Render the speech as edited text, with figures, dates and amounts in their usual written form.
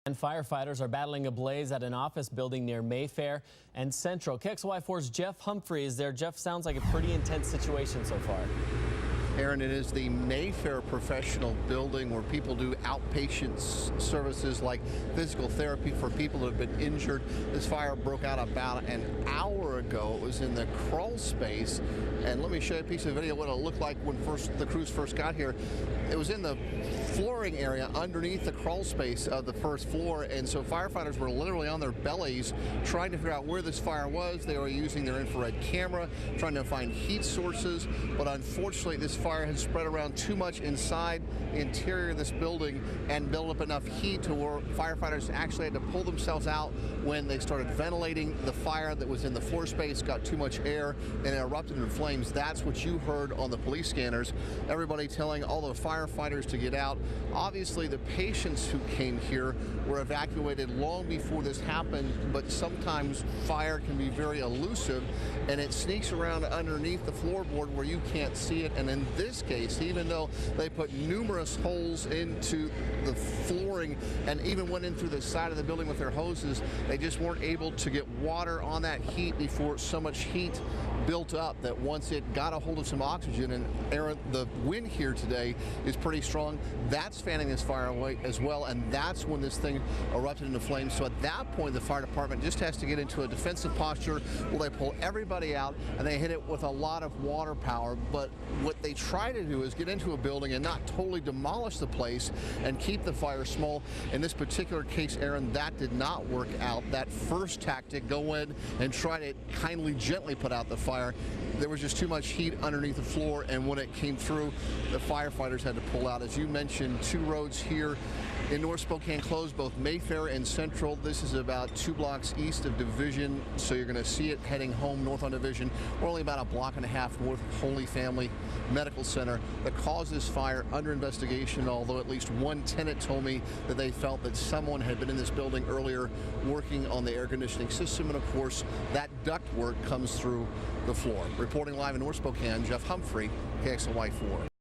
And firefighters are battling a blaze at an office building near Mayfair and Central. KXLY4's Jeff Humphrey is there. Jeff, sounds like a pretty intense situation so far. Aaron, it is the Mayfair Professional Building where people do outpatient services like physical therapy for people that have been injured. This fire broke out about an hour ago. It was in the crawl space. And let me show you a piece of video what it looked like when the crews first got here. It was in the flooring area underneath the crawl space of the first floor. And so firefighters were literally on their bellies trying to figure out where this fire was. They were using their infrared camera, trying to find heat sources. But unfortunately, this fire had spread around too much inside the interior of this building and built up enough heat to where firefighters actually had to pull themselves out when they started ventilating the fire that was in the floor space, got too much air, and it erupted in flames. That's what you heard on the police scanners. Everybody telling all the firefighters to get out. Obviously, the patients who came here were evacuated long before this happened, but sometimes fire can be very elusive, and it sneaks around underneath the floorboard where you can't see it. And in this case, even though they put numerous holes into the flooring and even went in through the side of the building with their hoses, they just weren't able to get water on that heat before so much heat built up that once it got a hold of some oxygen. And Aaron, the wind here today is pretty strong. That's fanning this fire away as well, and that's when this thing erupted into flames. So at that point, the fire department just has to get into a defensive posture where they pull everybody out and they hit it with a lot of water power. But what they try to do is get into a building and not totally demolish the place and keep the fire small. In this particular case, Aaron, that did not work out. That first tactic, go in and try to kindly, gently put out the fire, there was just too much heat underneath the floor, and when it came through, the firefighters had to pull out. As you mentioned, two roads here in North Spokane closed, both Mayfair and Central. This is about 2 blocks east of Division, so you're going to see it heading home north on Division. We're only about a block and a half north of Holy Family Medical Center. The cause of this fire under investigation, although at least one tenant told me that they felt that someone had been in this building earlier working on the air conditioning system, and of course that ductwork comes through the floor. Reporting live in North Spokane, Jeff Humphrey, KXLY4.